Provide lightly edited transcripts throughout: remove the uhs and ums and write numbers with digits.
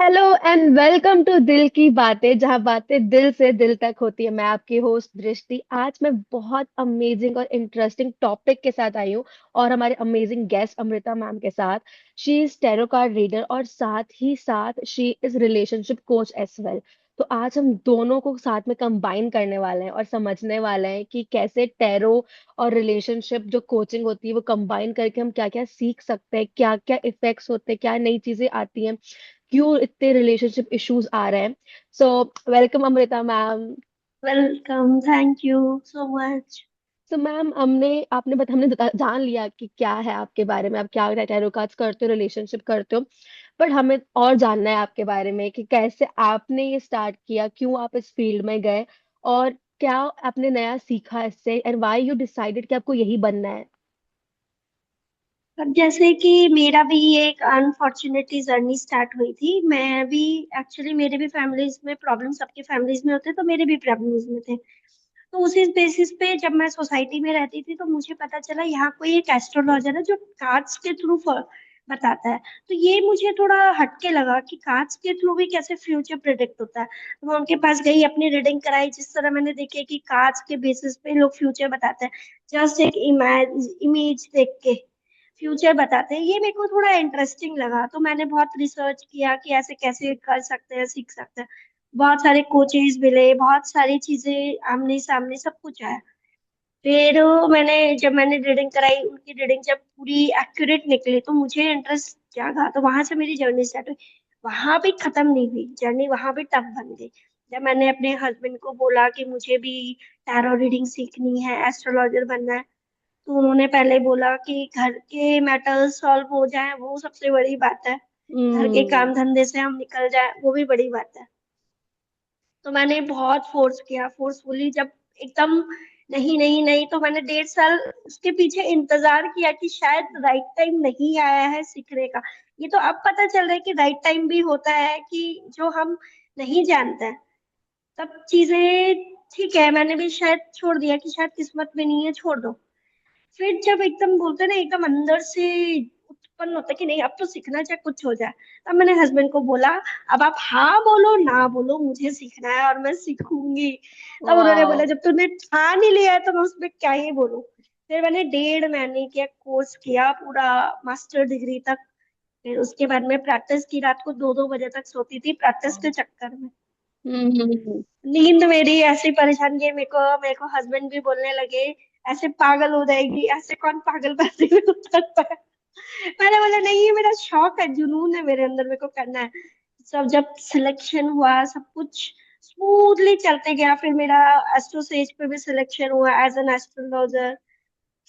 Hello and welcome to दिल की बातें, जहां बातें दिल से दिल तक होती है। मैं आपकी होस्ट दृष्टि। आज मैं बहुत अमेजिंग और इंटरेस्टिंग टॉपिक के साथ आई हूँ, और हमारे अमेजिंग गेस्ट अमृता मैम के साथ। She is tarot card reader और साथ ही साथ she is relationship coach as well. तो आज हम दोनों को साथ में कंबाइन करने वाले हैं और समझने वाले हैं कि कैसे टैरो और रिलेशनशिप जो कोचिंग होती है वो कंबाइन करके हम क्या क्या सीख सकते हैं, क्या क्या इफेक्ट्स होते हैं, क्या नई चीजें आती हैं, क्यों इतने रिलेशनशिप इश्यूज आ रहे हैं। So welcome Amrita ma'am. Welcome, thank you so much. So ma'am, हमने जान लिया कि क्या है आपके बारे में, आप क्या टैरो कार्ड्स करते हो, रिलेशनशिप करते हो। बट हमें और जानना है आपके बारे में कि कैसे आपने ये स्टार्ट किया, क्यों आप इस फील्ड में गए, और क्या आपने नया सीखा इससे, एंड व्हाई यू डिसाइडेड कि आपको यही बनना है। अब जैसे कि मेरा भी ये एक अनफॉर्चुनेटली जर्नी स्टार्ट हुई थी। मैं भी एक्चुअली मेरे भी फैमिलीज में प्रॉब्लम, सबके फैमिलीज में होते, तो मेरे भी प्रॉब्लम्स में थे। तो उसी बेसिस पे जब मैं सोसाइटी में रहती थी तो मुझे पता चला यहाँ कोई एक एस्ट्रोलॉजर है जो कार्ड्स के थ्रू बताता है। तो ये मुझे थोड़ा हटके लगा कि कार्ड्स के थ्रू भी कैसे फ्यूचर प्रिडिक्ट होता है। तो मैं उनके पास गई, अपनी रीडिंग कराई। जिस तरह मैंने देखी कि कार्ड्स के बेसिस पे लोग फ्यूचर बताते हैं, जस्ट एक इमेज इमेज देख के फ्यूचर बताते हैं, ये मेरे को थोड़ा इंटरेस्टिंग लगा। तो मैंने बहुत रिसर्च किया कि ऐसे कैसे कर सकते हैं, सीख सकते हैं। बहुत सारे कोचेस मिले, बहुत सारी चीजें आमने सामने सब कुछ आया। फिर जब मैंने रीडिंग कराई, उनकी रीडिंग जब पूरी एक्यूरेट निकली तो मुझे इंटरेस्ट जागा। तो वहां से मेरी जर्नी स्टार्ट हुई। वहां भी खत्म नहीं हुई जर्नी, वहां भी टफ बन गई। जब मैंने अपने हस्बैंड को बोला कि मुझे भी टैरो रीडिंग सीखनी है, एस्ट्रोलॉजर बनना है, तो उन्होंने पहले बोला कि घर के मैटर्स सॉल्व हो जाए, वो सबसे बड़ी बात है। घर के हम्म। काम धंधे से हम निकल जाए, वो भी बड़ी बात है। तो मैंने बहुत फोर्स किया, फोर्सफुली जब एकदम नहीं नहीं नहीं, तो मैंने 1.5 साल उसके पीछे इंतजार किया कि शायद राइट टाइम नहीं आया है सीखने का। ये तो अब पता चल रहा है कि राइट टाइम भी होता है, कि जो हम नहीं जानते हैं तब चीजें। ठीक है, मैंने भी शायद छोड़ दिया कि शायद किस्मत में नहीं है, छोड़ दो। फिर जब एकदम बोलते हैं ना, एकदम अंदर से उत्पन्न होता है कि नहीं अब तो सीखना, चाहे कुछ हो जाए। तब मैंने हस्बैंड को बोला, अब आप हाँ बोलो ना बोलो, मुझे सीखना है और मैं सीखूंगी। तब उन्होंने वाह। बोला, जब तूने ठान ही लिया है तो मैं उसमें क्या ही बोलूं। फिर मैंने 1.5 महीने का कोर्स किया, पूरा मास्टर डिग्री तक। फिर उसके बाद में प्रैक्टिस की, रात को 2-2 बजे तक सोती थी प्रैक्टिस के चक्कर में। हम्म। नींद मेरी ऐसी परेशान की, मेरे को हस्बैंड भी बोलने लगे, ऐसे पागल हो जाएगी, ऐसे कौन पागल पैसे में उतरता है। मैंने बोला नहीं, ये मेरा शौक है, जुनून है मेरे अंदर, मेरे को करना है। सब जब सिलेक्शन हुआ, सब कुछ स्मूथली चलते गया। फिर मेरा एस्ट्रो सेज पे भी सिलेक्शन हुआ एज एन एस्ट्रोलॉजर।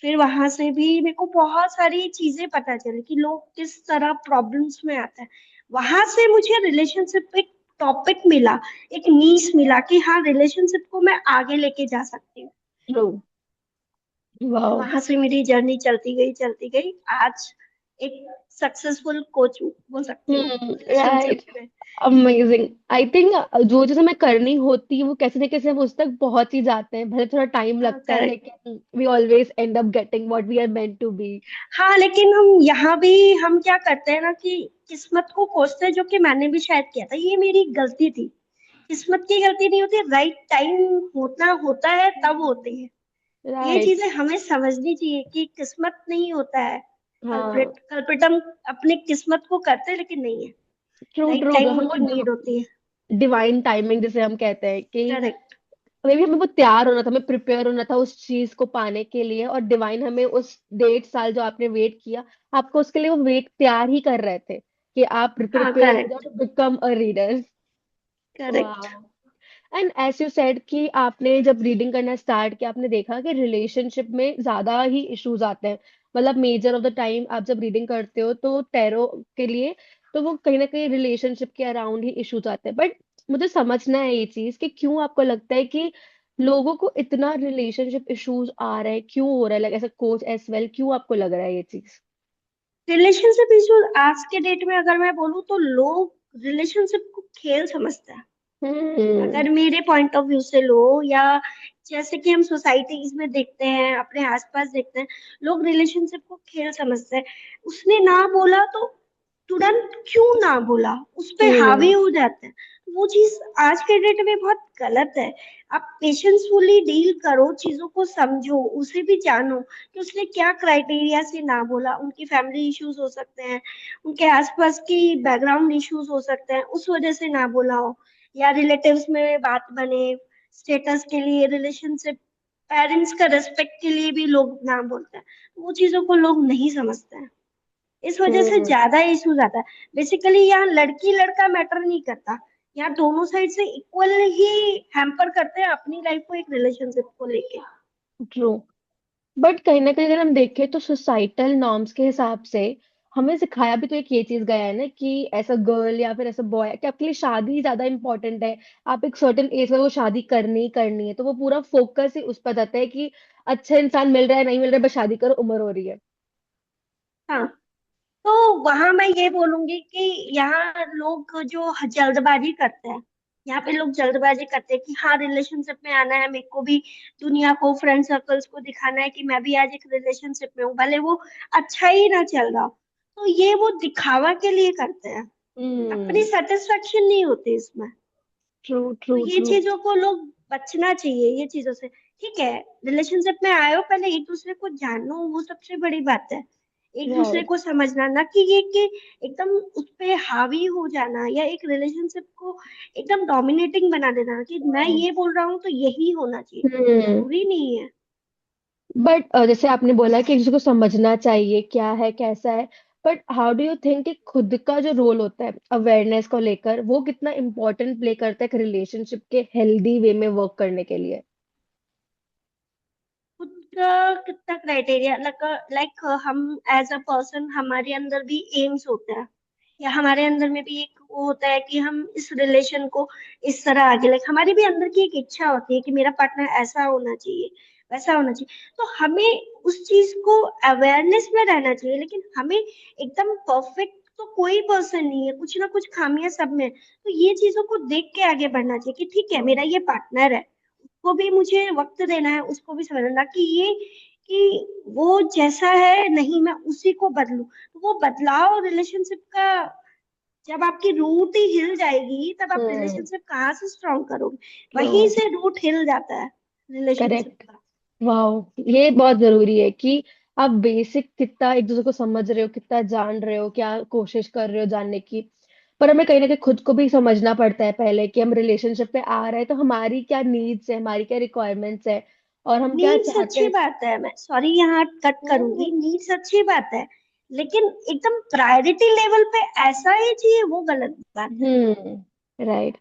फिर वहां से भी मेरे को बहुत सारी चीजें पता चली कि लोग किस तरह प्रॉब्लम्स में आते हैं। वहां से मुझे रिलेशनशिप एक टॉपिक मिला, एक नीश मिला कि हाँ, रिलेशनशिप को मैं आगे लेके जा सकती हूँ। ट्रू। तो वाह। वहां से मेरी जर्नी चलती गई चलती गई। आज एक सक्सेसफुल कोच हूँ, बोल सकती हूँ राइट। रिलेशनशिप में। अमेजिंग। आई थिंक जो चीज हमें करनी होती है वो कैसे ना कैसे हम उस तक पहुंच ही जाते हैं, भले थोड़ा टाइम हाँ, लगता है, करेक्ट। लेकिन we always end up getting what we are meant to be. हाँ, लेकिन हम यहाँ भी हम क्या करते हैं ना कि किस्मत को कोसते हैं, जो कि मैंने भी शायद किया था, ये मेरी गलती थी। किस्मत की गलती नहीं होती, राइट टाइम होता होता है तब होती है। ये राइट। चीजें हमें समझनी चाहिए कि किस्मत नहीं होता है। हाँ। कल्प्रिट हम अपनी किस्मत को करते हैं, लेकिन नहीं है। True right true. टाइम हमको की नीड होती है। डिवाइन टाइमिंग जिसे हम कहते हैं कि करेक्ट। मे भी हमें वो तैयार होना था, हमें प्रिपेयर होना था उस चीज को पाने के लिए, और डिवाइन हमें उस 1.5 साल जो आपने वेट किया, आपको उसके लिए वो वेट तैयार ही कर रहे थे कि आप हाँ, प्रिपेयर हो जाओ correct. To become a reader. Correct. वाह। एंड एज यू सेड कि आपने जब रीडिंग करना स्टार्ट किया, आपने देखा कि रिलेशनशिप में ज्यादा ही इश्यूज आते हैं। मतलब मेजर ऑफ द टाइम आप जब रीडिंग करते हो तो टैरो के लिए, तो वो कहीं ना कहीं रिलेशनशिप के अराउंड ही इश्यूज आते हैं। बट मुझे समझना है ये चीज कि क्यों आपको लगता है कि लोगों को इतना रिलेशनशिप इश्यूज आ रहे हैं, क्यों हो रहा है, like as a coach as well, क्यों आपको लग रहा है ये चीज। रिलेशनशिप इश्यूज आज के डेट में अगर मैं बोलूँ तो लोग रिलेशनशिप को खेल समझते हैं। हम्म। अगर मेरे पॉइंट ऑफ व्यू से लो, या जैसे कि हम सोसाइटीज में देखते हैं, अपने आसपास देखते हैं, लोग रिलेशनशिप को खेल समझते हैं। उसने ना बोला तो तुरंत क्यों ना बोला, उस पे हावी हम्म। हो जाते हैं। वो चीज आज के डेट में बहुत गलत है। आप पेशेंसफुली डील करो, चीजों को समझो, उसे भी जानो कि उसने क्या क्राइटेरिया से ना बोला। उनकी फैमिली इश्यूज हो सकते हैं, उनके आसपास की बैकग्राउंड इश्यूज हो सकते हैं, उस वजह से ना बोला हो। या रिलेटिव्स में बात बने, स्टेटस के लिए, रिलेशनशिप, पेरेंट्स का रेस्पेक्ट के लिए भी लोग ना बोलते हैं। वो चीजों को लोग नहीं समझते हैं, इस वजह से हम्म। ज्यादा इश्यूज आता है। बेसिकली यहाँ लड़की लड़का मैटर नहीं करता, यहाँ दोनों साइड से इक्वल ही हैम्पर करते हैं अपनी लाइफ को एक रिलेशनशिप को लेके। ट्रू। बट कहीं ना कहीं अगर हम देखें तो सोसाइटल नॉर्म्स के हिसाब से हमें सिखाया भी तो एक ये चीज गया है ना कि ऐसा गर्ल या फिर ऐसा बॉय कि आपके लिए शादी ज्यादा इंपॉर्टेंट है। आप एक सर्टेन एज में वो शादी करनी ही करनी है, तो वो पूरा फोकस ही उस पर जाता है कि अच्छा इंसान मिल रहा है नहीं मिल रहा है, बस शादी करो, उम्र हो रही है। हाँ, तो वहां मैं ये बोलूंगी कि यहाँ लोग जो जल्दबाजी करते हैं, यहाँ पे लोग जल्दबाजी करते हैं कि हाँ रिलेशनशिप में आना है, मेरे को भी दुनिया को, फ्रेंड सर्कल्स को दिखाना है कि मैं भी आज एक रिलेशनशिप में हूँ, भले वो अच्छा ही ना चल रहा हो। तो ये वो दिखावा के लिए करते हैं, अपनी हम्म। सेटिस्फेक्शन नहीं होती इसमें। ट्रू तो ट्रू ये ट्रू। चीजों को लोग बचना चाहिए, ये चीजों से। ठीक है, रिलेशनशिप में आए हो, पहले एक दूसरे को जानो, वो सबसे बड़ी बात है। एक दूसरे राइट। को समझना, ना कि ये कि एकदम उस पे हावी हो जाना, या एक रिलेशनशिप को एकदम डोमिनेटिंग बना देना कि मैं ये बोल रहा हूँ तो यही होना चाहिए। हम्म। जरूरी नहीं है। बट जैसे आपने बोला कि एक दूसरे को समझना चाहिए क्या है कैसा है, but how do you think कि खुद का जो रोल होता है अवेयरनेस को लेकर वो कितना इम्पोर्टेंट प्ले करता है एक रिलेशनशिप के हेल्दी वे में वर्क करने के लिए? खुद का कितना क्राइटेरिया, लाइक हम एज अ पर्सन, हमारे अंदर भी एम्स होते हैं, या हमारे अंदर में भी एक वो होता है कि हम इस रिलेशन को इस तरह आगे, लाइक हमारी भी अंदर की एक इच्छा होती है कि मेरा पार्टनर ऐसा होना चाहिए, वैसा होना चाहिए। तो हमें उस चीज को अवेयरनेस में रहना चाहिए, लेकिन हमें एकदम परफेक्ट तो कोई पर्सन नहीं है, कुछ ना कुछ खामियां सब में हैं। तो ये चीजों को देख के आगे बढ़ना चाहिए कि ठीक है, मेरा ये पार्टनर है, उसको भी मुझे वक्त देना है, उसको भी समझना, ना कि ये कि वो जैसा है नहीं मैं उसी को बदलूं। तो वो बदलाव रिलेशनशिप का, जब आपकी रूट ही हिल जाएगी तब आप हम्म। रिलेशनशिप कहाँ से स्ट्रॉन्ग करोगे। ट्रू। वहीं से रूट हिल जाता है रिलेशनशिप करेक्ट। का। वाओ, ये बहुत जरूरी है कि आप बेसिक कितना एक दूसरे को समझ रहे हो, कितना जान रहे हो, क्या कोशिश कर रहे हो जानने की। पर हमें कहीं ना कहीं खुद को भी समझना पड़ता है पहले कि हम रिलेशनशिप में आ रहे हैं तो हमारी क्या नीड्स है, हमारी क्या रिक्वायरमेंट्स है, और हम क्या नीड्स चाहते अच्छी हैं। बात है, मैं सॉरी यहाँ कट हम्म। करूंगी, नीड्स अच्छी बात है, लेकिन एकदम प्रायोरिटी लेवल पे ऐसा ही चाहिए, वो गलत बात है। राइट।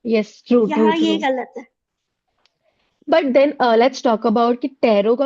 यस, ट्रू ट्रू यहाँ ये ट्रू। गलत है। But then let's talk about कि टैरो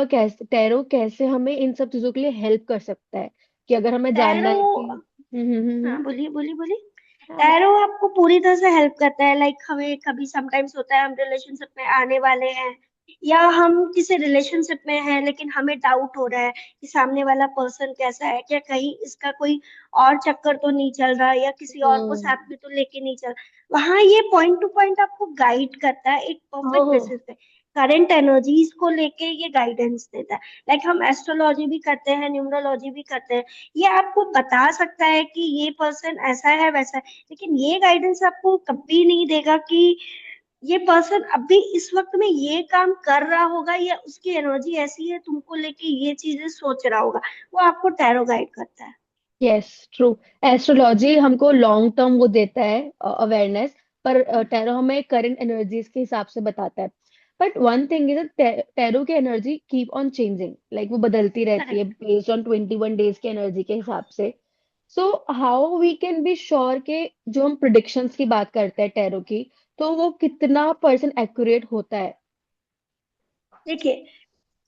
कैसे हमें इन सब चीजों के लिए हेल्प कर सकता है, कि अगर हमें जानना टैरो, है कि हाँ बोलिए बोलिए बोलिए। हाँ, टैरो आपको पूरी तरह से हेल्प करता है, लाइक हमें कभी समटाइम्स होता है हम रिलेशनशिप में आने वाले हैं, या हम किसी रिलेशनशिप में हैं लेकिन हमें डाउट हो रहा है कि सामने वाला पर्सन कैसा है, क्या कहीं इसका कोई और चक्कर तो नहीं चल रहा, या किसी और को हम्म। साथ में तो लेके नहीं चल। वहां ये पॉइंट टू पॉइंट आपको गाइड करता है एक परफेक्ट ओह। बेसिस पे, करंट एनर्जीज को लेके ये गाइडेंस देता है। लाइक हम एस्ट्रोलॉजी भी करते हैं, न्यूमरोलॉजी भी करते हैं, ये आपको बता सकता है कि ये पर्सन ऐसा है वैसा है, लेकिन ये गाइडेंस आपको कभी नहीं देगा कि ये पर्सन अभी इस वक्त में ये काम कर रहा होगा, या उसकी एनर्जी ऐसी है तुमको लेके ये चीजें सोच रहा होगा। वो आपको टैरो गाइड करता है। Yes, true. एस्ट्रोलॉजी हमको लॉन्ग टर्म वो देता है अवेयरनेस, पर टैरो हमें करंट एनर्जीज के हिसाब से बताता है। But one thing is tarot की energy keep on changing, like वो बदलती रहती है करेक्ट। बेस्ड ऑन 21 डेज की एनर्जी के हिसाब से। So how we can be sure के जो हम प्रिडिक्शंस की बात करते हैं टैरो की, तो वो कितना परसेंट एक्यूरेट होता है? देखिए,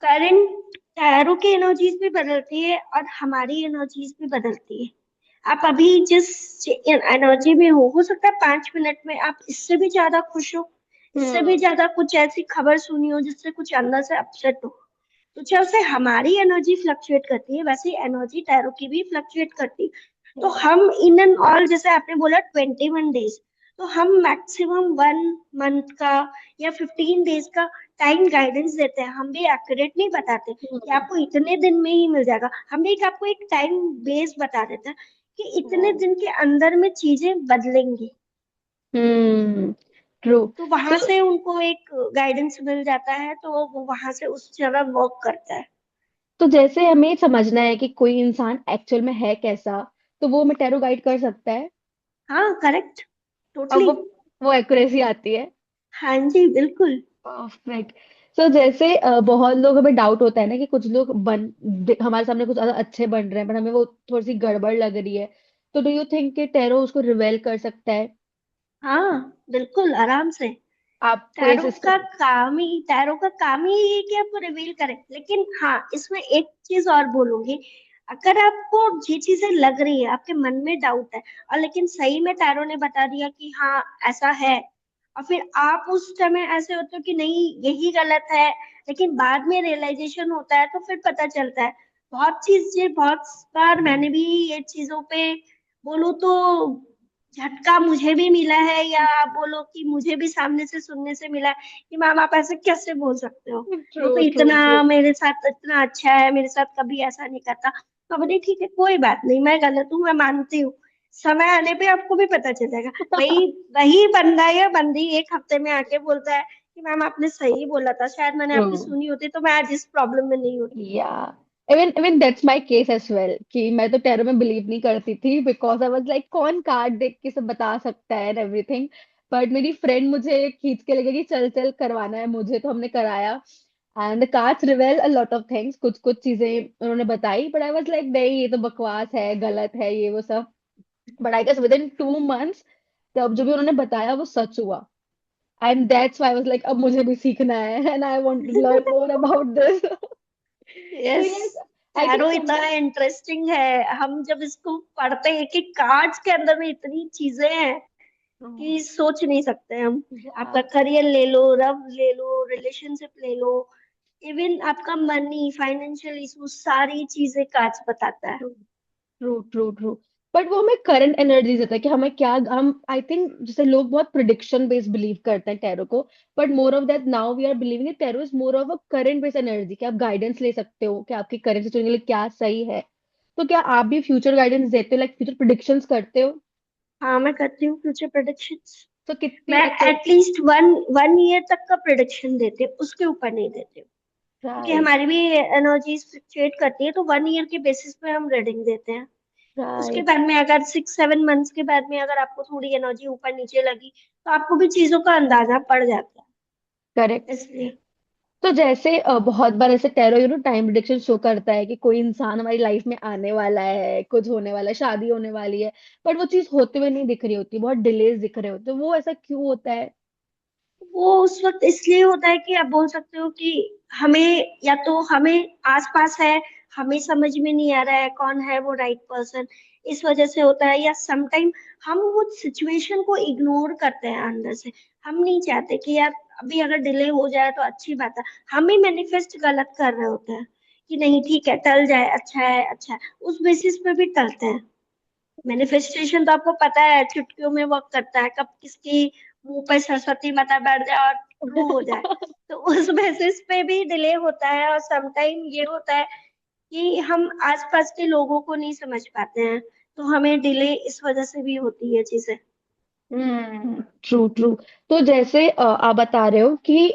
करंट टैरो की एनर्जीज भी बदलती है और हमारी एनर्जीज भी बदलती है। आप अभी जिस एनर्जी में हो सकता है 5 मिनट में आप इससे भी ज्यादा खुश हो, इससे भी हम्म। ज्यादा कुछ ऐसी खबर सुनी हो जिससे कुछ अंदर से अपसेट हो। तो जैसे हमारी एनर्जी फ्लक्चुएट करती है, वैसे एनर्जी टैरो की भी फ्लक्चुएट करती है। तो हम इन एंड ऑल, जैसे आपने बोला 21 डेज, तो हम मैक्सिमम 1 मंथ का या 15 डेज का टाइम गाइडेंस देते हैं। हम भी एक्यूरेट नहीं बताते कि हम्म। आपको इतने दिन में ही मिल जाएगा, हम भी आपको एक टाइम बेस बता देते हैं कि इतने दिन के अंदर में चीजें बदलेंगी। हम्म। ट्रू। तो वहां तो से उनको एक गाइडेंस मिल जाता है, तो वो वहां से उस जगह वर्क करता है। जैसे हमें समझना है कि कोई इंसान एक्चुअल में है कैसा, तो वो हमें टैरो गाइड कर सकता है। हाँ, करेक्ट। और टोटली। वो एक्यूरेसी आती है। हाँ जी, बिल्कुल। परफेक्ट। जैसे बहुत लोग, हमें डाउट होता है ना कि कुछ लोग हमारे सामने कुछ ज्यादा अच्छे बन रहे हैं, पर हमें वो थोड़ी सी गड़बड़ लग रही है। तो डू यू थिंक कि टैरो उसको रिवेल कर सकता है? हाँ, बिल्कुल, आराम से। आप कोई ऐसे टैरो का काम ही ये है कि आपको रिवील करे। लेकिन हाँ, इसमें एक चीज और बोलूंगी। अगर आपको ये चीजें लग रही है, आपके मन में डाउट है, और लेकिन सही में टैरो ने बता दिया कि हाँ ऐसा है, और फिर आप उस समय ऐसे होते हो कि नहीं यही गलत है, लेकिन बाद में रियलाइजेशन होता है, तो फिर पता चलता है। बहुत बार मैंने भी ये चीजों पे बोलूं तो झटका मुझे भी मिला है, या आप बोलो कि मुझे भी सामने से सुनने से मिला है कि मैम आप ऐसे कैसे बोल सकते हो, ट्रू वो तो ट्रू ट्रू। इतना मेरे साथ इतना अच्छा है, मेरे साथ कभी ऐसा नहीं करता। तो बोले ठीक है, कोई बात नहीं, मैं गलत हूँ, मैं मानती हूँ। समय आने पे आपको भी पता चलेगा। वही वही बंदा या बंदी 1 हफ्ते में आके बोलता है कि मैम आपने सही बोला था, शायद मैंने ट्रू। आपकी सुनी होती तो मैं आज इस प्रॉब्लम में नहीं होती। या even even that's my case as well, कि मैं तो टैरो में बिलीव नहीं करती थी, बिकॉज आई वाज लाइक कौन कार्ड देख के सब बता सकता है एंड एवरीथिंग। बट मेरी फ्रेंड मुझे खींच के लेके कि चल चल करवाना है मुझे, तो हमने कराया। And the cards रिवेल a lot of things, कुछ कुछ चीजें उन्होंने बताई, बट आई वाज लाइक नहीं ये तो बकवास है, गलत है ये वो सब। But I guess with in 2 months तब जो भी उन्होंने बताया वो सच हुआ। And that's why I was like अब मुझे भी सीखना है and I want to learn more about this. तो yes. Yes, I think tarot इतना समवन। इंटरेस्टिंग है, हम जब इसको पढ़ते हैं कि कार्ड्स के अंदर में इतनी चीजें हैं कि सोच नहीं सकते हम। या आपका करियर ले लो, लव ले लो, रिलेशनशिप ले लो, इवन आपका मनी, फाइनेंशियल इशू, सारी चीजें कार्ड्स बताता है। True true true. बट वो हमें करंट एनर्जी देता है कि हमें क्या, हम आई थिंक जैसे लोग बहुत प्रिडिक्शन बेस्ड बिलीव करते हैं टैरो को, but more of that now we are believing that tarot is more of a current based energy, कि आप गाइडेंस ले सकते हो कि आपकी करंट सिचुएशन के लिए क्या सही है। तो क्या आप भी फ्यूचर गाइडेंस देते हो, लाइक फ्यूचर प्रिडिक्शंस करते हो? हाँ, मैं करती हूँ फ्यूचर प्रेडिक्शंस। तो कितनी मैं accurate? At least one one year तक का प्रेडिक्शन देती हूँ, उसके ऊपर नहीं देती हूँ। क्योंकि राइट हमारी भी एनर्जी फ्लक्चुएट करती है, तो 1 ईयर के बेसिस पे हम रीडिंग देते हैं। उसके राइट। बाद में अगर 6-7 मंथ्स के बाद में अगर आपको थोड़ी एनर्जी ऊपर नीचे लगी, तो आपको भी चीजों का अंदाजा पड़ जाता करेक्ट। है, इसलिए। तो जैसे बहुत बार ऐसे टैरो टाइम प्रिडिक्शन शो करता है कि कोई इंसान हमारी लाइफ में आने वाला है, कुछ होने वाला है, शादी होने वाली है, बट वो चीज होते हुए नहीं दिख रही होती, बहुत डिलेज दिख रहे होते, तो वो ऐसा क्यों होता है? वो उस वक्त इसलिए होता है कि आप बोल सकते हो कि हमें, या तो हमें आसपास है, हमें समझ में नहीं आ रहा है कौन है वो राइट पर्सन, इस वजह से होता है। या समटाइम हम वो सिचुएशन को इग्नोर करते हैं अंदर से। हम नहीं चाहते कि यार अभी अगर डिले हो जाए तो अच्छी बात है, हम ही मैनिफेस्ट गलत कर रहे होते हैं कि नहीं ठीक है, टल जाए, अच्छा है, अच्छा है, उस बेसिस पे भी टलते हैं। मैनिफेस्टेशन तो आपको पता है चुटकियों में वर्क करता है, कब किसकी मुंह पे सरस्वती माता बैठ जाए और ट्रू हो जाए। तो उस बेसिस पे भी डिले होता है। और समटाइम ये होता है कि हम आसपास के लोगों को नहीं समझ पाते हैं, तो हमें डिले इस वजह से भी होती है चीजें। True true. तो जैसे आप बता रहे हो कि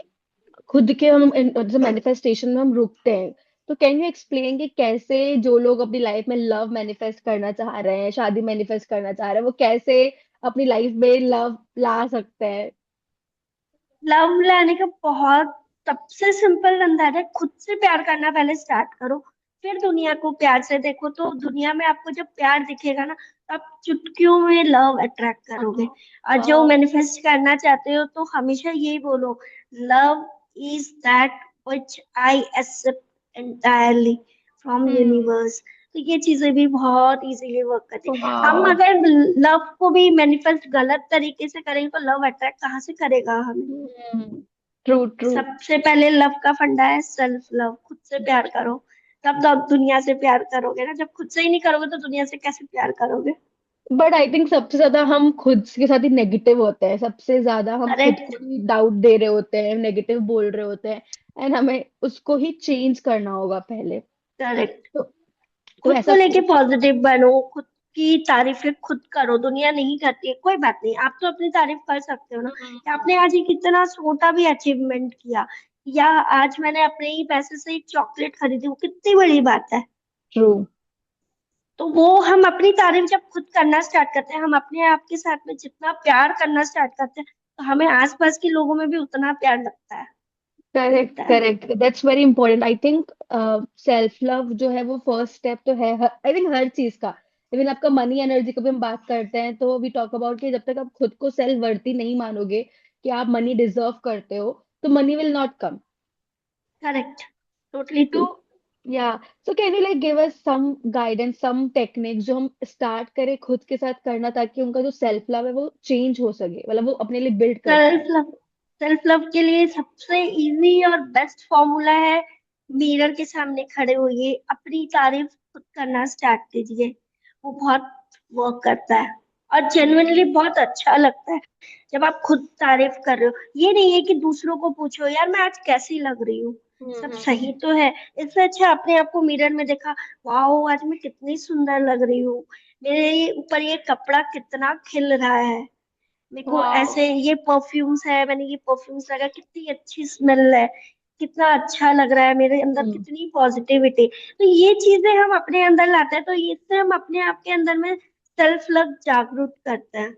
खुद के हम जैसे मैनिफेस्टेशन में हम रुकते हैं, तो कैन यू एक्सप्लेन कि कैसे जो लोग अपनी लाइफ में लव मैनिफेस्ट करना चाह रहे हैं, शादी मैनिफेस्ट करना चाह रहे हैं, वो कैसे अपनी लाइफ में लव ला सकते हैं? लव लाने का बहुत सबसे सिंपल अंदाजा है, खुद से प्यार करना पहले स्टार्ट करो, फिर दुनिया को प्यार से देखो। तो दुनिया में आपको जब प्यार दिखेगा ना, तो आप चुटकियों में लव अट्रैक्ट करोगे। और जो हाँ। मैनिफेस्ट करना चाहते हो तो हमेशा यही बोलो, love is that which I accept entirely from hmm. Universe. तो ये चीजें भी बहुत इजीली वर्क करती है। हम वाओ। अगर लव को भी मैनिफेस्ट गलत तरीके से करेंगे, तो लव अट्रैक्ट कहाँ से करेगा हमें। True true. सबसे पहले लव का फंडा है सेल्फ लव, खुद से प्यार करो, तब तो आप दुनिया से प्यार करोगे ना। जब खुद से ही नहीं करोगे तो दुनिया से कैसे प्यार करोगे। बट आई थिंक सबसे ज्यादा हम खुद के साथ ही नेगेटिव होते हैं, सबसे ज्यादा हम खुद करेक्ट। को ही डाउट दे रहे होते हैं, नेगेटिव बोल रहे होते हैं। एंड हमें उसको ही चेंज करना होगा पहले। करेक्ट। तो खुद ऐसा को लेके पॉजिटिव बनो, खुद की तारीफें खुद करो, दुनिया नहीं करती है, कोई बात नहीं, आप तो अपनी तारीफ कर सकते हो ना, कि हम्म। आपने आज ये कितना छोटा भी अचीवमेंट किया, या आज मैंने अपने ही पैसे से एक चॉकलेट खरीदी, वो कितनी बड़ी बात है। ट्रू। तो वो हम अपनी तारीफ जब खुद करना स्टार्ट करते हैं, हम अपने आप के साथ में जितना प्यार करना स्टार्ट करते हैं, तो हमें आसपास के लोगों में भी उतना प्यार लगता है, करेक्ट मिलता है। Correct, that's very important. I think self love जो है वो फर्स्ट स्टेप तो है, आई थिंक हर चीज का। इवन आपका मनी एनर्जी का भी हम बात करते हैं तो वी टॉक अबाउट कि जब तक आप खुद को सेल्फ वर्दी नहीं मानोगे कि आप मनी डिजर्व करते हो, तो money will not come. Correct, totally तो true. Yeah, so can you like give us some guidance, some techniques जो हम स्टार्ट करें खुद के साथ करना, ताकि उनका जो सेल्फ लव है वो चेंज हो सके, मतलब वो अपने लिए बिल्ड कर सेल्फ पाए। लव, सेल्फ लव के लिए सबसे इजी और बेस्ट फॉर्मूला है, मिरर के सामने खड़े होइए, अपनी तारीफ खुद करना स्टार्ट कीजिए। वो बहुत वर्क करता है, और जेन्युइनली हम्म बहुत अच्छा लगता है जब आप खुद तारीफ कर रहे हो। ये नहीं है कि दूसरों को पूछो यार मैं आज कैसी लग रही हूँ, सब हम्म। सही तो है। इससे अच्छा अपने आप को मिरर में देखा, वाओ आज मैं कितनी सुंदर लग रही हूँ, मेरे ऊपर ये कपड़ा कितना खिल रहा है, मेरे को वाओ। ऐसे ये परफ्यूम्स है, मैंने ये परफ्यूम्स लगा, कितनी अच्छी स्मेल है, कितना अच्छा लग रहा है, मेरे अंदर हम्म। कितनी पॉजिटिविटी। तो ये चीजें हम अपने अंदर लाते हैं, तो इससे हम अपने आप के अंदर में सेल्फ लव जागरूक करते हैं।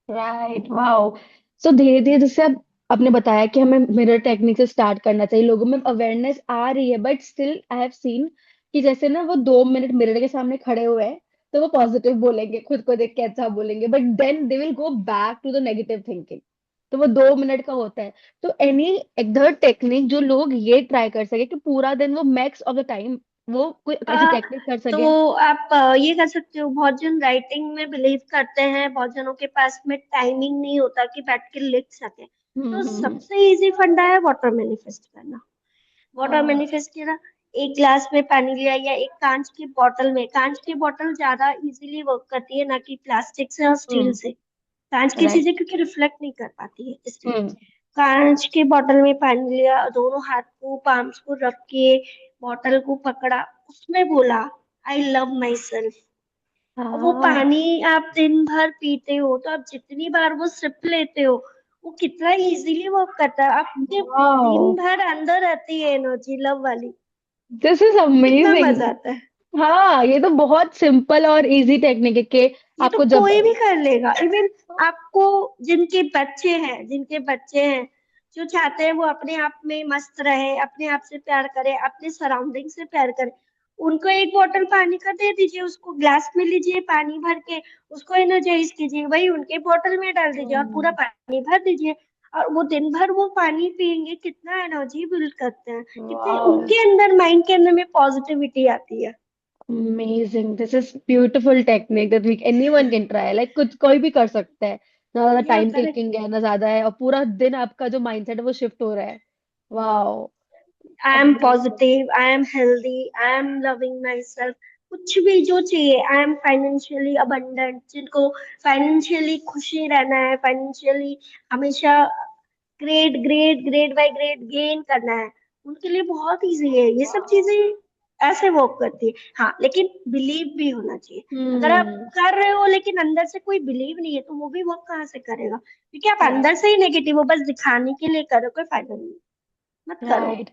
Right, wow. सो धीरे धीरे जैसे अब आपने बताया कि हमें मिरर टेक्निक से स्टार्ट करना चाहिए, लोगों में अवेयरनेस आ रही है, but still I have seen कि जैसे ना वो 2 मिनट मिरर के सामने खड़े हुए हैं तो वो पॉजिटिव बोलेंगे, खुद को देख के अच्छा बोलेंगे, but then they will go back to the negative thinking. तो वो 2 मिनट का होता है। तो एनी अदर टेक्निक जो लोग ये ट्राई कर सके कि पूरा दिन वो मैक्स ऑफ द टाइम वो कोई ऐसी आ, टेक्निक कर तो सके। आप ये कर सकते हो, बहुत जन राइटिंग में बिलीव करते हैं, बहुत जनों के पास में टाइमिंग नहीं होता कि बैठ के लिख सके। तो हम्म। सबसे इजी फंडा है वाटर मैनिफेस्ट करना। वाटर मैनिफेस्ट किया, एक ग्लास में पानी लिया, या एक कांच की बोतल में, कांच की बोतल ज्यादा इजीली वर्क करती है ना कि प्लास्टिक से और स्टील हम्म। से। कांच की राइट। चीजें क्योंकि रिफ्लेक्ट नहीं कर पाती है, इसलिए। हम्म। कांच की बोतल में पानी लिया, दोनों हाथ को पाम्स को रख के बोतल को पकड़ा, उसमें बोला आई लव माई सेल्फ। और वो हाँ। पानी आप दिन भर पीते हो, तो आप जितनी बार वो सिप लेते हो, वो कितना इजीली वर्क करता है, आपके दिन वाओ, भर अंदर रहती है एनर्जी लव वाली। दिस इज कितना अमेजिंग। मजा आता है। हाँ, ये तो बहुत सिंपल और इजी टेक्निक है कि ये तो आपको जब। कोई भी कर लेगा, इवन आपको, जिनके बच्चे हैं जो चाहते हैं वो अपने आप में मस्त रहे, अपने आप से प्यार करे, अपने सराउंडिंग से प्यार करे, उनको एक बोतल पानी का दे दीजिए, उसको ग्लास में लीजिए पानी भर के, उसको एनर्जाइज कीजिए, वही उनके बोतल में डाल दीजिए और पूरा हम्म। पानी भर दीजिए। और वो दिन भर वो पानी पियेंगे, कितना एनर्जी बिल्ड करते हैं, कितने वाओ, उनके अंदर, माइंड के अंदर में पॉजिटिविटी आती है। Amazing, this is beautiful technique that we anyone can try, like कुछ कोई भी कर सकता है। ना ज्यादा या टाइम करेक्ट। टेकिंग है ना ज्यादा है, और पूरा दिन आपका जो माइंडसेट है वो शिफ्ट हो रहा है। Wow, I am amazing. Positive, I am healthy, I am loving myself. कुछ भी जो चाहिए, आई एम फाइनेंशियली अबंडेंट, जिनको फाइनेंशियली खुशी रहना है, फाइनेंशियली हमेशा grade grade grade by grade gain करना है, उनके लिए बहुत इजी है ये सब चीजें, ऐसे वर्क करती है। हाँ, लेकिन बिलीव भी होना चाहिए। अगर आप हम्म। कर रहे हो लेकिन अंदर से कोई बिलीव नहीं है, तो वो भी वर्क कहाँ से करेगा, क्योंकि आप अंदर से ही नेगेटिव हो, बस दिखाने के लिए करो, कोई फायदा नहीं, मत करो। राइट।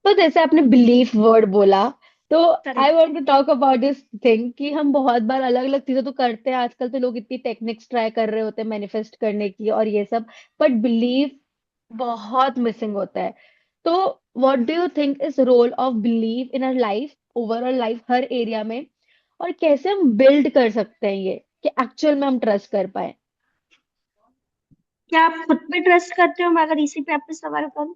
तो जैसे आपने बिलीफ वर्ड बोला, तो I correct. Want to talk about this thing कि हम बहुत बार अलग अलग चीजें तो करते हैं, आजकल तो लोग इतनी टेक्निक्स ट्राई कर रहे होते हैं मैनिफेस्ट करने की और ये सब, बट बिलीफ बहुत मिसिंग होता है। तो what do you think is role of believe in our life, overall life हर एरिया में, और कैसे हम बिल्ड कर सकते हैं ये कि एक्चुअल में हम ट्रस्ट कर पाए। क्या आप खुद पे ट्रस्ट करते हो? मैं अगर इसी पे आपसे सवाल करूं,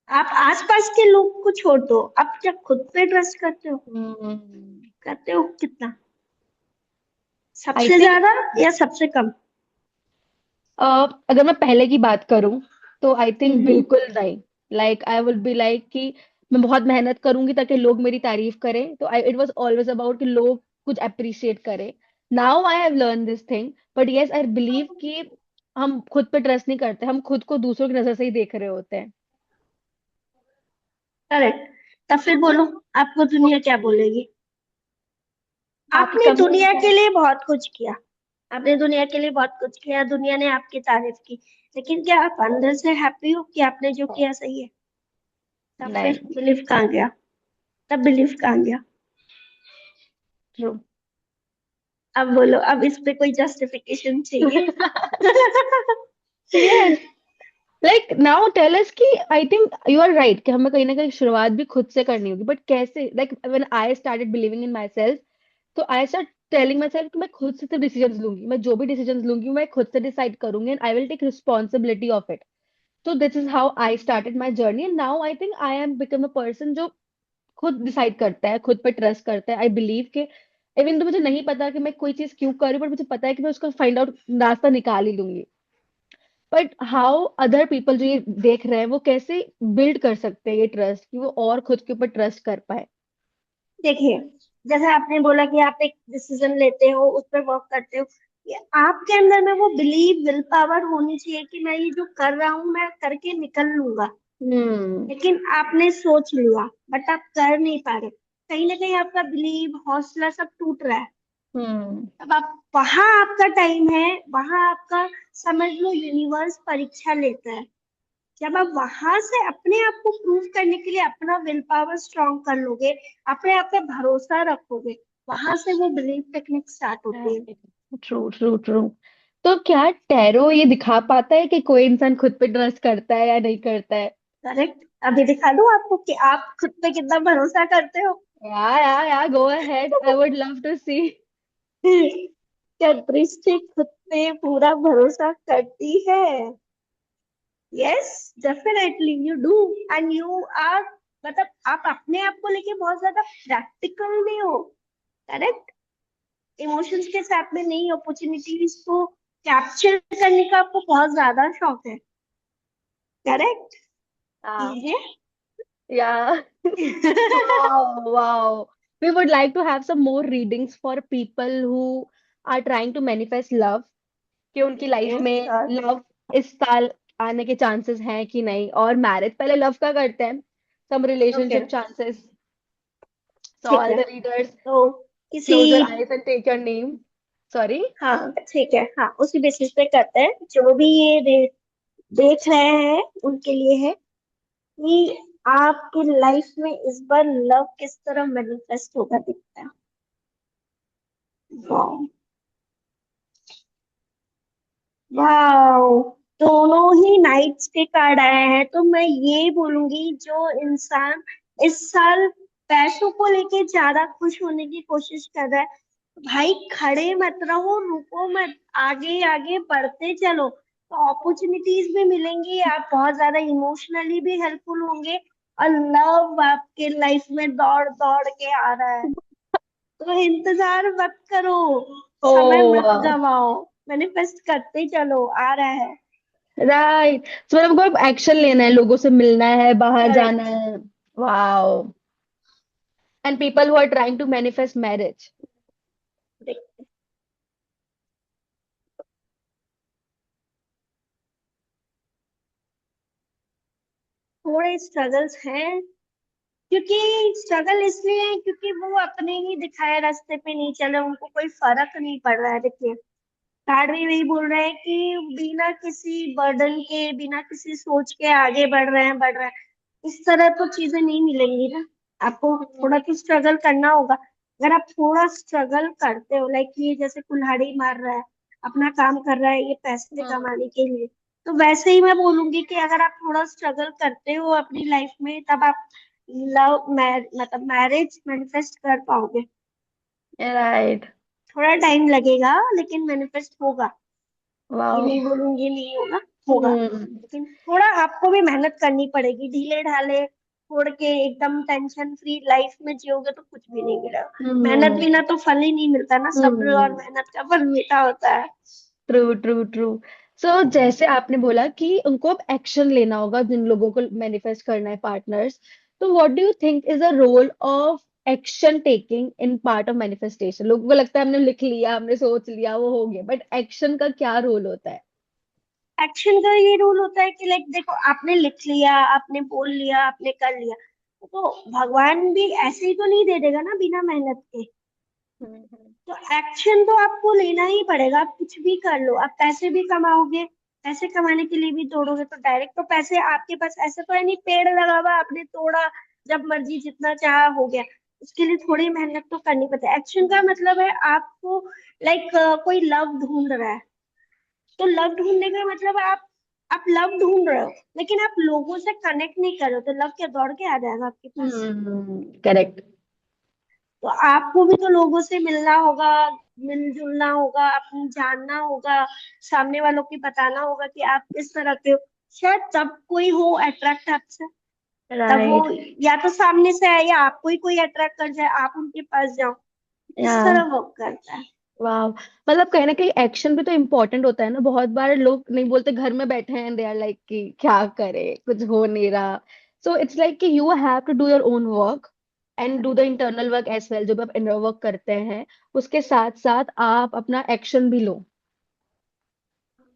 आप आसपास के लोग को छोड़ दो, आप क्या खुद पे ट्रस्ट करते हो? करते हो कितना? आई सबसे थिंक ज्यादा या सबसे कम? अगर मैं पहले की बात करूं तो आई थिंक हम्म। बिल्कुल नहीं। Like I would be like कि मैं बहुत मेहनत करूंगी ताकि लोग मेरी तारीफ करें, तो आई इट वाज ऑलवेज अबाउट कि लोग कुछ अप्रिशिएट करें। Now I have learn this thing, but yes I believe कि हम खुद पे ट्रस्ट नहीं करते, हम खुद को दूसरों की नजर से ही देख रहे होते हैं। करेक्ट। तब फिर बोलो, आपको दुनिया क्या बोलेगी? आपकी आपने कमियों के दुनिया के साथ। लिए बहुत कुछ किया। आपने दुनिया के लिए बहुत कुछ किया, दुनिया ने आपकी तारीफ की, लेकिन क्या आप अंदर से हैप्पी हो कि आपने जो किया सही है? तब फिर नहीं। बिलीफ कहाँ गया? तब बिलीफ कहाँ गया? ट्रू। अब बोलो, अब इस पे कोई जस्टिफिकेशन चाहिए? Yes. Like now tell us कि I think you are right कि हमें कहीं ना कहीं शुरुआत भी खुद से करनी होगी, बट कैसे? Like when I started believing in myself, तो I start telling myself कि मैं खुद से डिसीजंस लूंगी, मैं जो भी डिसीजंस लूंगी मैं खुद से डिसाइड करूंगी, and I will take responsibility of it. तो this is how I started my journey, and now I think I am become a person जो खुद डिसाइड करता है, खुद पे ट्रस्ट करता है। आई बिलीव कि इवन तो मुझे नहीं पता कि मैं कोई चीज क्यों कर रही हूँ, बट मुझे पता है कि मैं उसका फाइंड आउट रास्ता निकाल ही लूंगी। बट हाउ अदर पीपल जो ये देख रहे हैं वो कैसे बिल्ड कर सकते हैं ये ट्रस्ट, कि वो और खुद के ऊपर ट्रस्ट कर पाए? देखिए, जैसे आपने बोला कि आप एक डिसीजन लेते हो, उस पर वर्क करते हो, ये आपके अंदर में वो बिलीव, विल पावर होनी चाहिए कि मैं ये जो कर रहा हूँ मैं करके निकल लूंगा। हम्म। लेकिन आपने सोच लिया बट आप कर नहीं पा रहे, कहीं ना कहीं आपका बिलीव, हौसला सब टूट रहा है। हम्म। अब आप वहां, आपका टाइम है, वहां आपका, समझ लो यूनिवर्स परीक्षा लेता है। जब आप वहां से अपने आप को प्रूव करने के लिए अपना विल पावर स्ट्रांग कर लोगे, अपने आप पे भरोसा रखोगे, वहां से वो बिलीव टेक्निक स्टार्ट होती है। True true true. तो क्या टैरो ये दिखा पाता है कि कोई इंसान खुद पे ट्रस्ट करता है या नहीं करता है? करेक्ट। अभी दिखा दूं आपको कि आप खुद पे कितना भरोसा करते हो? या go ahead, I would love to see. क्या दृष्टि खुद पे पूरा भरोसा करती है? Yes, definitely you do. And you are, मतलब आप अपने आप को लेके बहुत ज्यादा प्रैक्टिकल नहीं हो। करेक्ट। इमोशंस के साथ में नहीं, अपॉर्चुनिटीज को कैप्चर करने का आपको बहुत ज्यादा शौक है। करेक्ट। हाँ। कीजिए। या। Wow, wow. We would like to have some more readings for people who are trying to manifest love, कि उनकी लाइफ देखिए में सर। लव इस साल आने के चांसेस हैं कि नहीं, और मैरिज पहले लव का करते हैं, some okay, relationship chances. So ठीक all है। the readers, तो किसी, close your eyes and take your name. Sorry. हाँ ठीक है, हाँ उसी बेसिस पे करते हैं, जो भी ये देख रहे हैं उनके लिए है कि आपकी लाइफ में इस बार लव किस तरह मैनिफेस्ट होगा, दिखता है। वाह, वाह, दोनों ही नाइट्स के कार्ड आए हैं। तो मैं ये बोलूंगी, जो इंसान इस साल पैसों को लेके ज्यादा खुश होने की कोशिश कर रहा है, भाई खड़े मत रहो, रुको मत, आगे आगे बढ़ते चलो, तो अपॉर्चुनिटीज भी मिलेंगी, आप बहुत ज्यादा इमोशनली भी हेल्पफुल होंगे, और लव आपके लाइफ में दौड़ दौड़ के आ रहा है। तो इंतजार मत करो, समय Oh, मत wow. गवाओ, मैनिफेस्ट करते चलो, आ रहा है। Right. So मतलब हमको एक्शन लेना है, लोगों से मिलना है, बाहर जाना करेक्ट। है। Wow. And people who are trying to manifest marriage. थोड़े स्ट्रगल्स हैं, क्योंकि स्ट्रगल इसलिए है क्योंकि वो अपने ही दिखाए रास्ते पे नहीं चले, उनको कोई फर्क नहीं पड़ रहा है। देखिए, कार्ड भी वही बोल रहे हैं कि बिना किसी बर्डन के, बिना किसी सोच के आगे बढ़ रहे हैं, बढ़ रहे हैं। इस तरह तो चीजें नहीं मिलेंगी ना, आपको थोड़ा तो स्ट्रगल करना होगा। अगर आप थोड़ा स्ट्रगल करते हो, लाइक ये जैसे कुल्हाड़ी मार रहा है, अपना काम कर रहा है ये पैसे हम्म। कमाने के लिए, तो वैसे ही मैं बोलूंगी कि अगर आप थोड़ा स्ट्रगल करते हो अपनी लाइफ में, तब आप लव मतलब मैरिज मैनिफेस्ट कर पाओगे। Right. थोड़ा टाइम लगेगा लेकिन मैनिफेस्ट होगा। ये नहीं Wow. बोलूंगी नहीं होगा, होगा। हम्म। लेकिन थोड़ा आपको भी मेहनत करनी पड़ेगी, ढीले ढाले छोड़ के एकदम टेंशन फ्री लाइफ में जियोगे तो कुछ भी नहीं मिलेगा। मेहनत हम्म। बिना तो फल ही नहीं मिलता ना, सब्र और हम्म। मेहनत का फल मीठा होता है। True true true. सो जैसे आपने बोला कि उनको अब एक्शन लेना होगा, जिन लोगों को मैनिफेस्ट करना है पार्टनर्स, तो what do you think is the role of action taking in part of manifestation? लोगों को लगता है हमने लिख लिया, हमने सोच लिया, वो हो गया, बट एक्शन का क्या रोल होता है? एक्शन का ये रूल होता है कि लाइक देखो, आपने लिख लिया, आपने बोल लिया, आपने कर लिया, तो भगवान भी ऐसे ही तो नहीं दे देगा ना बिना मेहनत के। तो एक्शन तो आपको लेना ही पड़ेगा। आप कुछ भी कर लो, आप पैसे भी कमाओगे, पैसे कमाने के लिए भी दौड़ोगे तो डायरेक्ट तो पैसे आपके पास ऐसे तो है नहीं, पेड़ लगा हुआ आपने तोड़ा, जब मर्जी जितना चाहा हो गया। उसके लिए थोड़ी मेहनत तो करनी पड़ती है। एक्शन का मतलब है आपको, लाइक कोई लव ढूंढ रहा है, तो लव ढूंढने का मतलब आप लव ढूंढ रहे हो, लेकिन आप लोगों से कनेक्ट नहीं कर रहे हो, तो लव क्या दौड़ के आ जाएगा आपके पास? करेक्ट। तो आपको भी तो लोगों से मिलना होगा, मिलजुलना होगा, अपनी जानना होगा, सामने वालों की बताना होगा कि आप किस तरह के हो। शायद तब कोई हो अट्रैक्ट आपसे, तब वो राइट। या तो सामने से आए या आपको ही कोई अट्रैक्ट कर जाए, आप उनके पास जाओ। इस या तरह वर्क करता है। वाह, मतलब कहीं ना कहीं एक्शन भी तो इम्पोर्टेंट होता है ना। बहुत बार लोग नहीं बोलते, घर में बैठे हैं, दे आर लाइक कि क्या करे, कुछ हो नहीं रहा। सो इट्स लाइक कि you have to do your own work and do the internal work as well. जो भी आप इनर वर्क करते हैं, उसके साथ साथ आप अपना एक्शन भी लो।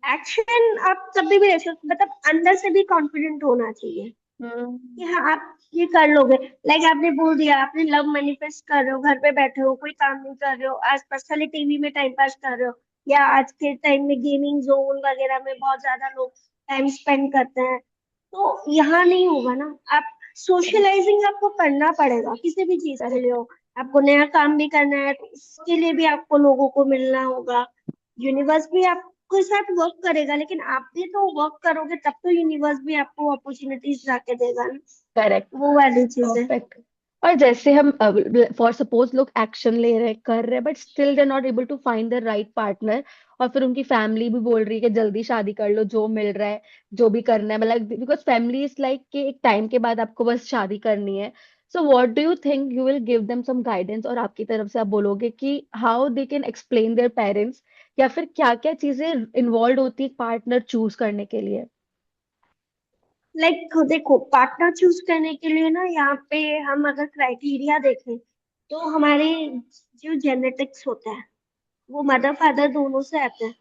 एक्शन आप कभी भी ले सकते, मतलब अंदर से भी कॉन्फिडेंट होना चाहिए हम्म। कि हाँ आप ये कर लोगे। लाइक आपने बोल दिया, आपने लव मैनिफेस्ट कर रहे हो, घर पे बैठे हो, कोई काम नहीं कर रहे हो, आज बस खाली टीवी में टाइम पास कर रहे हो, या आज के टाइम में गेमिंग जोन वगैरह में बहुत ज्यादा लोग टाइम स्पेंड करते हैं, तो यहाँ नहीं होगा ना। आप सोशलाइजिंग आपको करना पड़ेगा किसी भी चीज के लिए करेक्ट। हो। आपको नया काम भी करना है तो उसके लिए भी आपको लोगों को मिलना होगा। यूनिवर्स भी आपके साथ वर्क करेगा, लेकिन आप भी तो वर्क करोगे तब तो यूनिवर्स भी आपको अपॉर्चुनिटीज लाके देगा ना। करेक्ट। वो वाली चीज है। परफेक्ट। और जैसे हम, फॉर सपोज लोग एक्शन ले रहे हैं, कर रहे हैं, but still they not able to find the right partner, और फिर उनकी फैमिली भी बोल रही है कि जल्दी शादी कर लो, जो मिल रहा है, जो भी करना है, मतलब बिकॉज फैमिली इज लाइक कि एक टाइम के बाद आपको बस शादी करनी है। So what do you think, you will give them some guidance, और आपकी तरफ से आप बोलोगे कि how they can explain their parents, या फिर क्या क्या चीजें इन्वॉल्व होती है पार्टनर चूज करने के लिए? लाइक देखो, पार्टनर चूज करने के लिए ना, यहाँ पे हम अगर क्राइटेरिया देखें तो हमारे जो जेनेटिक्स होता है वो मदर फादर दोनों से आते हैं।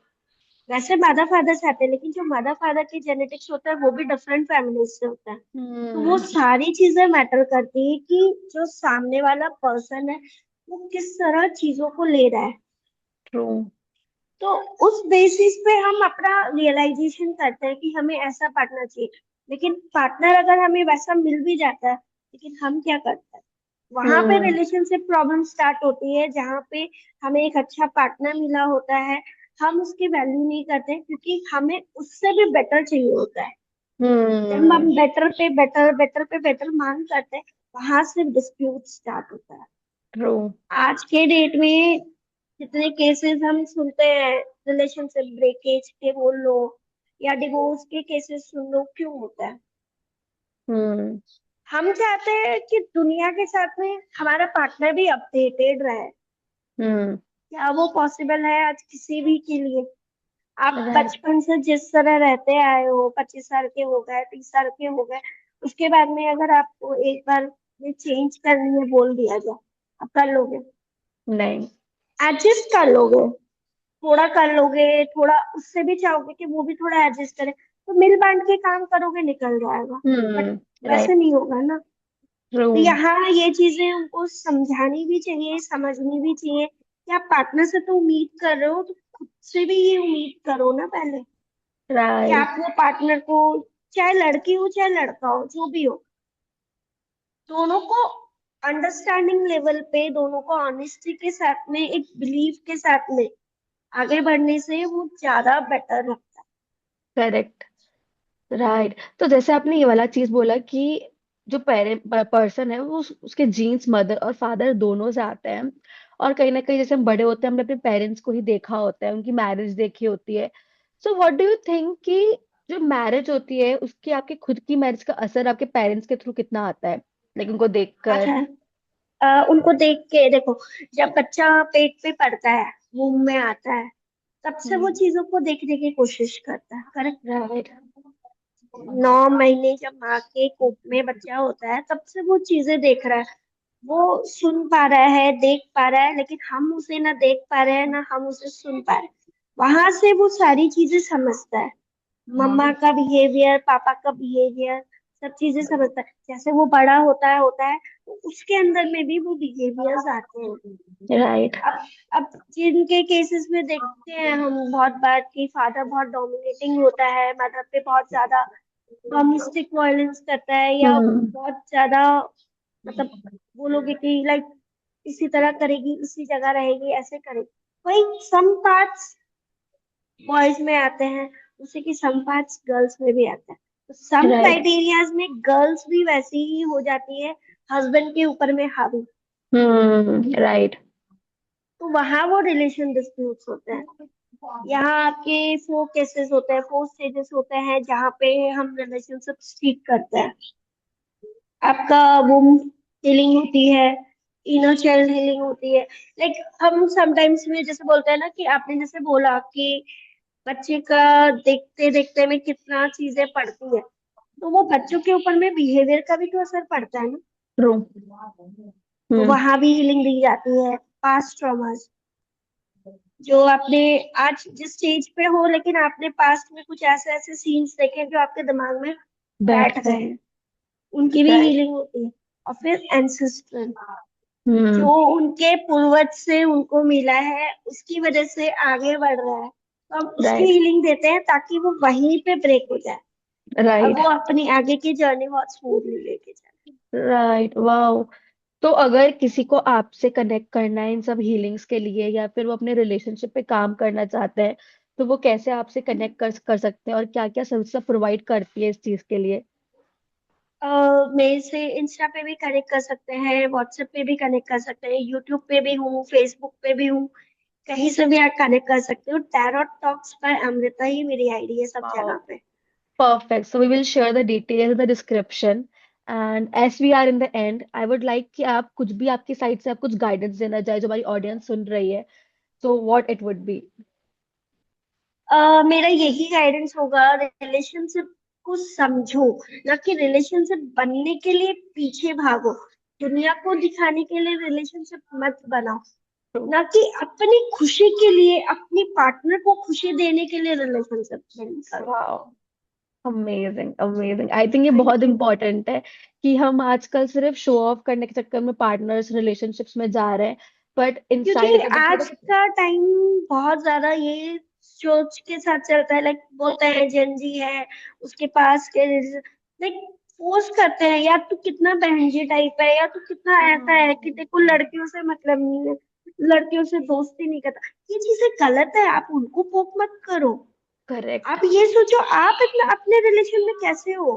वैसे मदर फादर से आते हैं, लेकिन जो मदर फादर की जेनेटिक्स होता है वो भी डिफरेंट फैमिलीज से होता है। तो वो हम्म। सारी चीजें मैटर करती है कि जो सामने वाला पर्सन है वो किस तरह चीजों को ले रहा है। ट्रू। तो उस बेसिस पे हम अपना रियलाइजेशन करते हैं कि हमें ऐसा पार्टनर चाहिए। लेकिन पार्टनर अगर हमें वैसा मिल भी जाता है, लेकिन हम क्या करते हैं, वहां पे हम्म। रिलेशनशिप प्रॉब्लम स्टार्ट होती है, जहाँ पे हमें एक अच्छा पार्टनर मिला होता है, हम उसकी वैल्यू नहीं करते क्योंकि हमें उससे भी बेटर चाहिए होता है। जब हम हम्म। बेटर पे बेटर, बेटर पे बेटर मांग करते हैं, वहां से डिस्प्यूट स्टार्ट होता है। ट्रू। आज के डेट में जितने केसेस हम सुनते हैं, रिलेशनशिप ब्रेकेज के बोल लो या डिवोर्स के केसेस सुन लो, क्यों होता है? हम्म। हम चाहते हैं कि दुनिया के साथ में हमारा पार्टनर भी अपडेटेड रहे। हम्म। क्या वो पॉसिबल है आज किसी भी के लिए? आप राइट। बचपन से जिस तरह रहते आए हो, 25 साल के हो गए, 30 साल के हो गए, उसके बाद में अगर आपको एक बार ये चेंज करनी है बोल दिया जाए, आप कर लोगे? नहीं। एडजस्ट कर लोगे, थोड़ा कर लोगे, थोड़ा उससे भी चाहोगे कि वो भी थोड़ा एडजस्ट करे, तो मिल बांट के काम करोगे, निकल जाएगा। बट वैसे राइट। नहीं होगा ना। ट्रू। तो यहाँ ये चीजें उनको समझानी भी चाहिए, समझनी भी चाहिए कि आप पार्टनर से तो उम्मीद कर रहे हो, तो खुद से भी ये उम्मीद करो ना पहले, कि राइट। आप वो पार्टनर को, चाहे लड़की हो चाहे लड़का हो, जो भी हो, दोनों को अंडरस्टैंडिंग लेवल पे, दोनों को ऑनेस्टी के साथ में, एक बिलीव के साथ में आगे बढ़ने से वो ज्यादा बेटर लगता करेक्ट। राइट। तो जैसे आपने ये वाला चीज बोला कि जो पेरेंट पर्सन है वो उसके जीन्स मदर और फादर दोनों से आते हैं, और कहीं ना कहीं जैसे हम बड़े होते हैं, हमने अपने पेरेंट्स को ही देखा होता है, उनकी मैरिज देखी होती है। So what do you think कि जो मैरिज होती है उसकी, आपके खुद की मैरिज का असर आपके पेरेंट्स के थ्रू कितना आता है, लाइक उनको है। देखकर? अच्छा, उनको देख के देखो, जब बच्चा पेट पे पड़ता है, वूम में आता है, तब से वो चीजों को देखने की कोशिश करता है, करेक्ट? राइट। 9 महीने जब माँ के कोख में बच्चा होता है, तब से वो चीजें देख रहा है, वो सुन पा रहा है, देख पा रहा है, लेकिन हम उसे ना देख पा रहे हैं ना हम उसे सुन पा रहे हैं। वहां से वो सारी चीजें समझता है, मम्मा का बिहेवियर, पापा का बिहेवियर, सब चीजें समझता है। जैसे वो बड़ा होता है तो उसके अंदर में भी वो बिहेवियर्स आते हैं। राइट। अब अब जिनके केसेस में देखते हैं हम बहुत बार कि फादर बहुत डोमिनेटिंग होता है, मदर पे बहुत ज्यादा डोमेस्टिक वायलेंस करता है, या हम्म। बहुत ज्यादा मतलब बोलोगे कि लाइक इसी तरह करेगी, इसी जगह रहेगी, ऐसे करेगी। वही सम पार्ट्स बॉयज में आते हैं, उसी की सम पार्ट्स गर्ल्स में भी आता है। तो सम राइट। क्राइटेरियाज में गर्ल्स भी वैसी ही हो जाती है, हस्बैंड के ऊपर में हावी। राइट। तो वहां वो रिलेशन डिस्प्यूट्स होते हैं। यहाँ आपके 4 केसेस होते हैं, 4 स्टेजेस होते हैं जहाँ पे हम रिलेशनशिप ठीक करते हैं। आपका वुम हीलिंग होती है, इनर चाइल्ड हीलिंग होती है। लाइक हम समटाइम्स में जैसे बोलते हैं ना, कि आपने जैसे बोला कि बच्चे का देखते देखते में कितना चीजें पड़ती है, तो वो बच्चों के ऊपर में बिहेवियर का भी तो असर पड़ता है ना। ट्रू। तो हम्म। वहां भी हीलिंग दी जाती है। पास्ट ट्रॉमास जो आपने आज जिस स्टेज पे हो, लेकिन आपने पास्ट में कुछ ऐसे ऐसे सीन्स देखे जो आपके दिमाग में बैठ बैठ गए गए। हैं, उनकी भी राइट। हीलिंग होती है। और फिर एंसेस्ट्रल, हम्म। जो उनके पूर्वज से उनको मिला है, उसकी वजह से आगे बढ़ रहा है, तो हम उसकी राइट। हीलिंग देते हैं ताकि वो वहीं पे ब्रेक हो जाए। अब राइट। वो अपनी आगे की जर्नी बहुत स्मूथली लेके जाए। राइट। वाओ। तो अगर किसी को आपसे कनेक्ट करना है इन सब हीलिंग्स के लिए, या फिर वो अपने रिलेशनशिप पे काम करना चाहते हैं, तो वो कैसे आपसे कनेक्ट कर सकते हैं, और क्या क्या सर्विस प्रोवाइड करती है इस चीज के लिए? मेरे से इंस्टा पे भी कनेक्ट कर सकते हैं, व्हाट्सएप पे भी कनेक्ट कर सकते हैं, यूट्यूब पे भी हूँ, फेसबुक पे भी हूँ। कहीं से भी आप कनेक्ट कर सकते हो। टैरोट टॉक्स बाय अमृता ही मेरी आईडी है सब जगह पे। Perfect. So we will share the details in the description. And as we are in the end, I would like कि आप कुछ भी आपकी साइड से आप कुछ गाइडेंस देना चाहे जो हमारी ऑडियंस सुन रही है, so what it would be? मेरा यही गाइडेंस होगा, रिलेशनशिप को समझो, ना कि रिलेशनशिप बनने के लिए पीछे भागो। दुनिया को दिखाने के लिए रिलेशनशिप मत बनाओ, ना कि अपनी खुशी के लिए, अपनी पार्टनर को खुशी देने के लिए रिलेशनशिप करो। वाह। अमेजिंग अमेजिंग, आई थिंक ये थैंक बहुत यू। इंपॉर्टेंट है कि हम आजकल सिर्फ शो ऑफ करने के चक्कर में पार्टनर्स रिलेशनशिप्स में जा रहे हैं, बट क्योंकि इनसाइड अगर देखिए आज तो। का टाइम बहुत ज्यादा ये सोच के साथ चलता है, लाइक बोलते हैं जेनजी है, उसके पास के लाइक फोर्स करते हैं, या तू कितना बहनजी टाइप है, या तू कितना ऐसा है कि तेरे को लड़कियों से मतलब नहीं है, लड़कियों से दोस्ती नहीं करता। ये चीजें गलत है, आप उनको पोक मत करो। करेक्ट। आप ये सोचो आप इतना अपने रिलेशन में कैसे हो।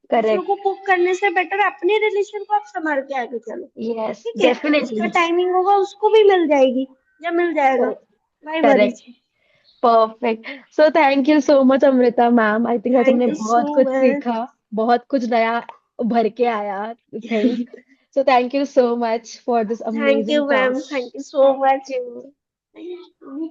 दूसरों को करेक्ट। पोक करने से बेटर अपने रिलेशन को आप संभाल के आगे चलो। यस, ठीक है, जिसका डेफिनेटली। टाइमिंग होगा उसको भी मिल जाएगी, जब मिल जाएगा। By worry. Correct. Perfect. So thank you so much Amrita ma'am, I think आज हमने थैंक यू सो बहुत कुछ मच। सीखा, बहुत कुच नया उभर के आया things. So thank you so much for this thank amazing you ma'am, talk. Thank you so thank much. You.